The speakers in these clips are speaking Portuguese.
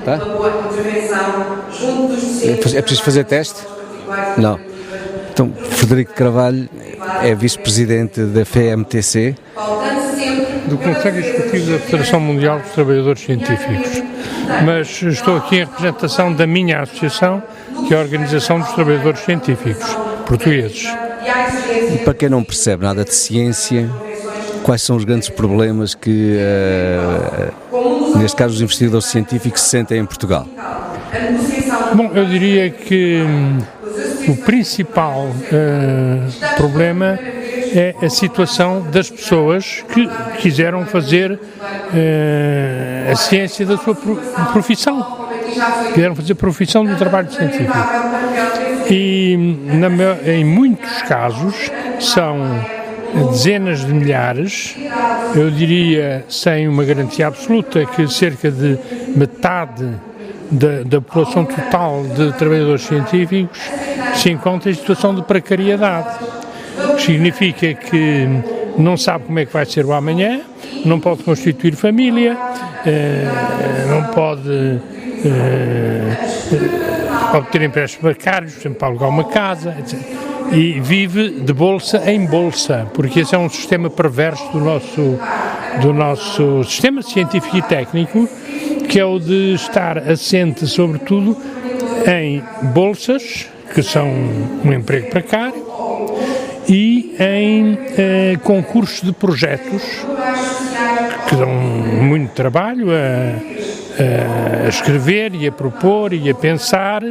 Tá? É preciso fazer teste? Não. Então, Frederico Carvalho é vice-presidente da FEMTC. Do Conselho Executivo da Federação Mundial dos Trabalhadores Científicos, mas estou aqui em representação da minha associação, que é a Organização dos Trabalhadores Científicos Portugueses. E para quem não percebe nada de ciência, quais são os grandes problemas que, neste caso, os investigadores científicos se sentem em Portugal? Bom, eu diria que o principal problema é a situação das pessoas que quiseram fazer a ciência da sua profissão, quiseram fazer profissão do trabalho científico. E em muitos casos são dezenas de milhares, eu diria sem uma garantia absoluta que cerca de metade da população total de trabalhadores científicos se encontra em situação de precariedade. Significa que não sabe como é que vai ser o amanhã, não pode constituir família, não pode obter empréstimos bancários, por exemplo, para alugar uma casa, etc. E vive de bolsa em bolsa, porque esse é um sistema perverso do nosso sistema científico e técnico, que é o de estar assente, sobretudo, em bolsas, que são um emprego precário, e em concursos de projetos que dão muito trabalho a escrever e a propor e a pensar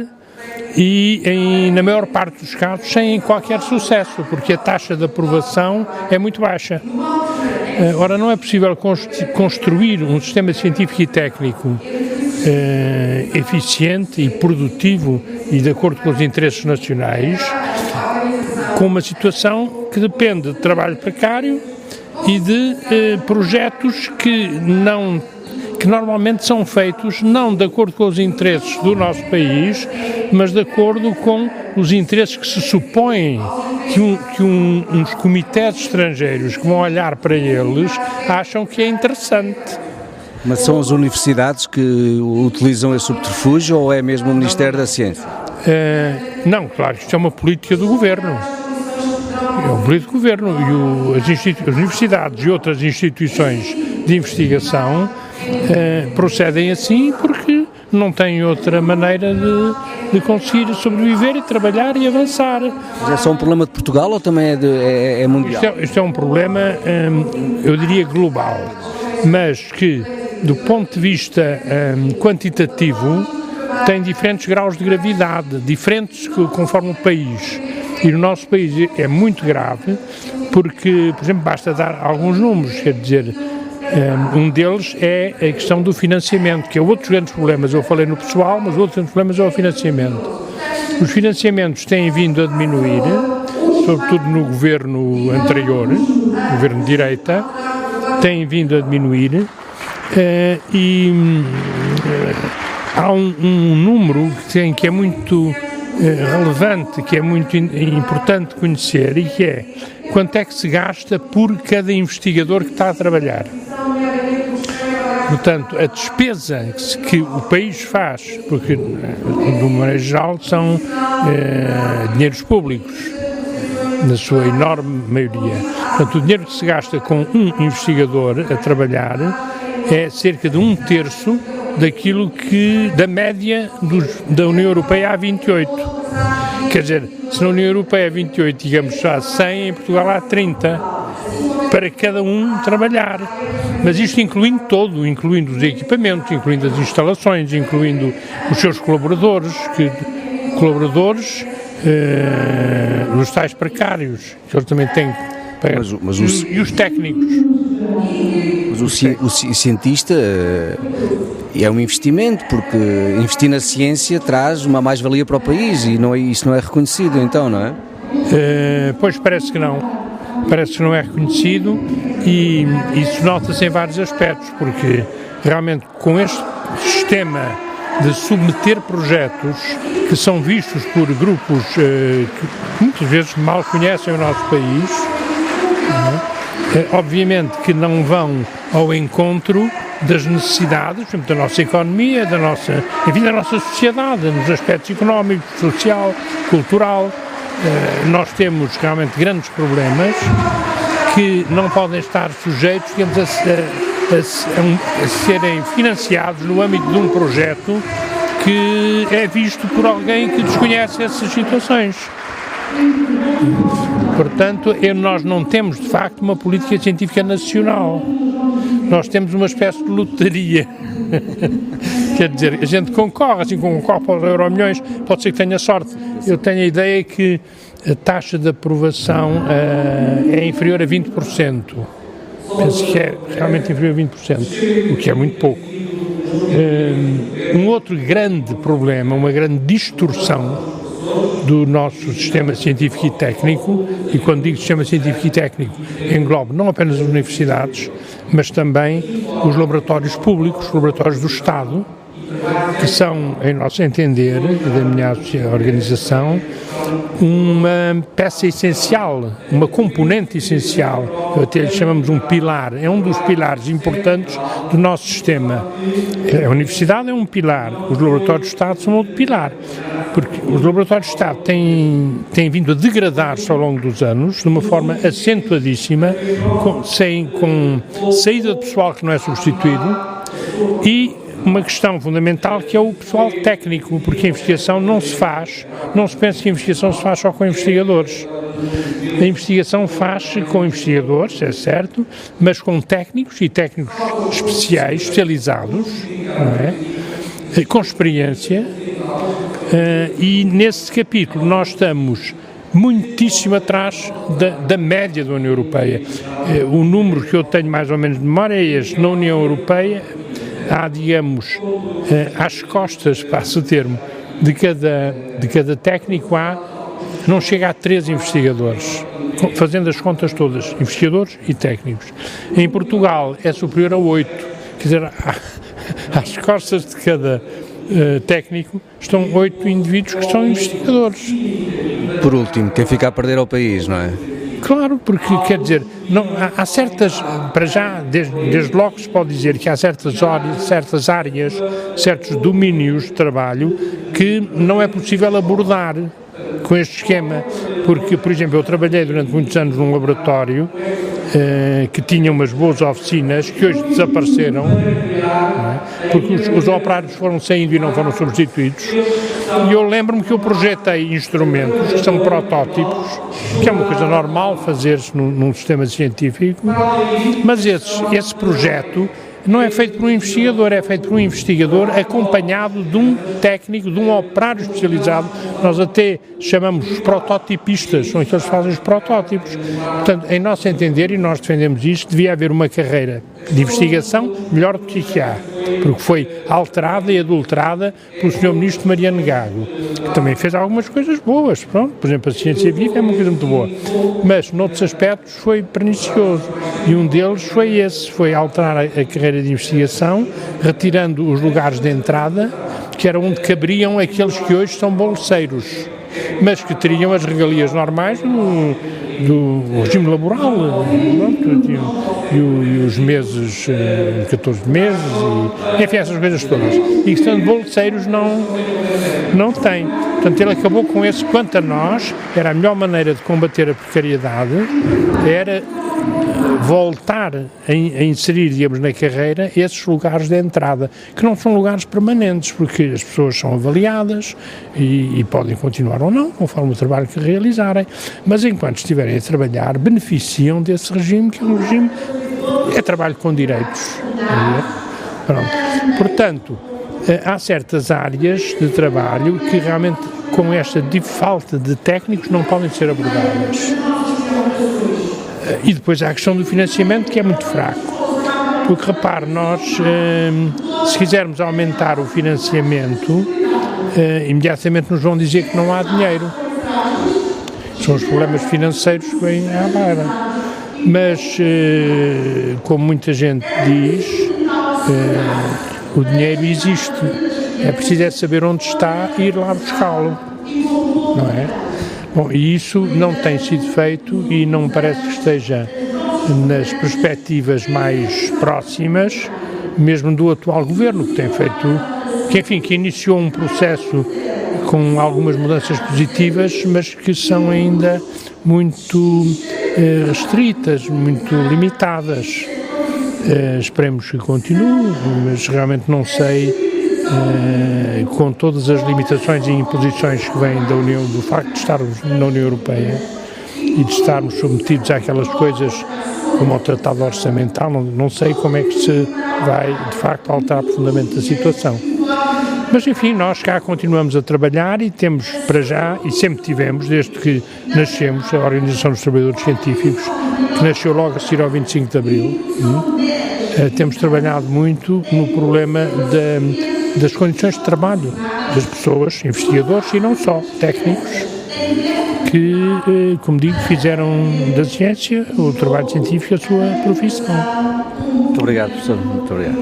e na maior parte dos casos sem qualquer sucesso, porque a taxa de aprovação é muito baixa. Ora, não é possível construir um sistema científico e técnico eficiente e produtivo e de acordo com os interesses nacionais, com uma situação que depende de trabalho precário e de projetos que normalmente são feitos não de acordo com os interesses do nosso país, mas de acordo com os interesses que se supõem que uns comitês estrangeiros que vão olhar para eles acham que é interessante. Mas são as universidades que utilizam esse subterfúgio ou é mesmo o Ministério da Ciência? Não, claro, isto é uma política do governo. É uma política do governo e as universidades e outras instituições de investigação procedem assim porque não têm outra maneira de conseguir sobreviver e trabalhar e avançar. Mas é só um problema de Portugal ou também é mundial? Isto é um problema, eu diria, global, mas que, do ponto de vista quantitativo, tem diferentes graus de gravidade, diferentes conforme o país. E no nosso país é muito grave porque, por exemplo, basta dar alguns números, quer dizer, um deles é a questão do financiamento, que é outro dos grandes problemas. Eu falei no pessoal, mas outro dos problemas é o financiamento. Os financiamentos têm vindo a diminuir, sobretudo no governo anterior, no governo de direita, têm vindo a diminuir e há um número que é muito relevante, que é muito importante conhecer e que é quanto é que se gasta por cada investigador que está a trabalhar. Portanto, a despesa que o país faz, porque, de uma maneira geral, são dinheiros públicos, na sua enorme maioria. Portanto, o dinheiro que se gasta com um investigador a trabalhar é cerca de 1/3 daquilo da média da União Europeia há 28. Quer dizer, se na União Europeia há 28, digamos, há 100, em Portugal há 30, para cada um trabalhar. Mas isto incluindo os equipamentos, incluindo as instalações, incluindo os seus colaboradores, os tais precários, que eles também têm que pagar, e os técnicos. Mas o cientista é um investimento, porque investir na ciência traz uma mais-valia para o país e isso não é reconhecido, então, não é? Pois parece que não. Parece que não é reconhecido e isso nota-se em vários aspectos, porque realmente com este sistema de submeter projetos que são vistos por grupos que muitas vezes mal conhecem o nosso país, obviamente que não vão ao encontro das necessidades, por exemplo, da nossa economia, da nossa sociedade, nos aspectos económicos, social, cultural. Nós temos realmente grandes problemas que não podem estar sujeitos, digamos, a serem financiados no âmbito de um projeto que é visto por alguém que desconhece essas situações. Portanto, nós não temos, de facto, uma política científica nacional. Nós temos uma espécie de lotaria. Quer dizer, a gente concorre, assim como concorre para os Euromilhões, pode ser que tenha sorte. Eu tenho a ideia que a taxa de aprovação é inferior a 20%. Penso que é realmente inferior a 20%, o que é muito pouco. Um outro grande problema, uma grande distorção do nosso sistema científico e técnico, e quando digo sistema científico e técnico, englobo não apenas as universidades, mas também os laboratórios públicos, os laboratórios do Estado, que são, em nosso entender, da minha organização, uma peça essencial, uma componente essencial, até lhe chamamos um pilar, é um dos pilares importantes do nosso sistema. A universidade é um pilar, os laboratórios de Estado são outro pilar, porque os laboratórios de Estado têm vindo a degradar-se ao longo dos anos, de uma forma acentuadíssima, com saída de pessoal que não é substituído, e uma questão fundamental que é o pessoal técnico, porque a investigação não se pensa que a investigação se faz só com investigadores. A investigação faz-se com investigadores, é certo, mas com técnicos e técnicos especiais, especializados, não é? Com experiência, e nesse capítulo nós estamos muitíssimo atrás da média da União Europeia. O número que eu tenho mais ou menos de memória é este: na União Europeia há, digamos, às costas, passo o termo, de cada técnico não chega a 3 investigadores, fazendo as contas todas, investigadores e técnicos. Em Portugal é superior a 8, quer dizer, às costas de cada técnico estão 8 indivíduos que são investigadores. Por último, quem fica a perder ao país, não é? Claro, porque, quer dizer, não, há certas, para já, desde logo se pode dizer que há certas áreas, certos domínios de trabalho que não é possível abordar com este esquema, porque, por exemplo, eu trabalhei durante muitos anos num laboratório que tinha umas boas oficinas que hoje desapareceram, não é? Porque os operários foram saindo e não foram substituídos, e eu lembro-me que eu projetei instrumentos que são protótipos, que é uma coisa normal fazer-se num sistema científico, mas esse projeto não é feito por um investigador, é feito por um investigador acompanhado de um técnico, de um operário especializado. Nós até chamamos os prototipistas, são aqueles que fazem os protótipos. Portanto, em nosso entender, e nós defendemos isto, devia haver uma carreira de investigação melhor do que há, porque foi alterada e adulterada pelo Sr. Ministro Mariano Gago, que também fez algumas coisas boas, pronto. Por exemplo, a ciência viva é uma coisa muito boa, mas noutros aspectos foi pernicioso, e um deles foi alterar a carreira de investigação, retirando os lugares de entrada, que era onde caberiam aqueles que hoje são bolseiros, mas que teriam as regalias normais do regime laboral, e os meses, 14 meses, e enfim, essas coisas todas. E que, sendo bolseiros, não têm. Portanto, ele acabou com esse. Quanto a nós, era a melhor maneira de combater a precariedade, era voltar a inserir, digamos, na carreira esses lugares de entrada, que não são lugares permanentes, porque as pessoas são avaliadas e podem continuar ou não, conforme o trabalho que realizarem, mas enquanto estiverem a trabalhar, beneficiam desse regime, que é um regime, é trabalho com direitos. Pronto. Portanto, há certas áreas de trabalho que realmente, com esta falta de técnicos, não podem ser abordadas. E depois há a questão do financiamento, que é muito fraco. Porque, repare, nós, se quisermos aumentar o financiamento, imediatamente nos vão dizer que não há dinheiro. São os problemas financeiros que vêm à beira. Mas, como muita gente diz, o dinheiro existe. É preciso saber onde está e ir lá buscá-lo, não é? Bom, e isso não tem sido feito e não me parece que esteja nas perspectivas mais próximas mesmo do atual governo, que tem feito, que iniciou um processo com algumas mudanças positivas, mas que são ainda muito restritas, muito limitadas. Esperemos que continue, mas realmente não sei, com todas as limitações e imposições que vêm da União, do facto de estarmos na União Europeia e de estarmos submetidos àquelas coisas como o Tratado Orçamental, não sei como é que se vai, de facto, alterar profundamente a situação. Mas, enfim, nós cá continuamos a trabalhar e temos, para já, e sempre tivemos, desde que nascemos, a Organização dos Trabalhadores Científicos, que nasceu logo a seguir ao 25 de Abril, temos trabalhado muito no problema das condições de trabalho das pessoas, investigadores e não só, técnicos, que, como digo, fizeram da ciência, o trabalho científico, a sua profissão. Muito obrigado, professor. Muito obrigado.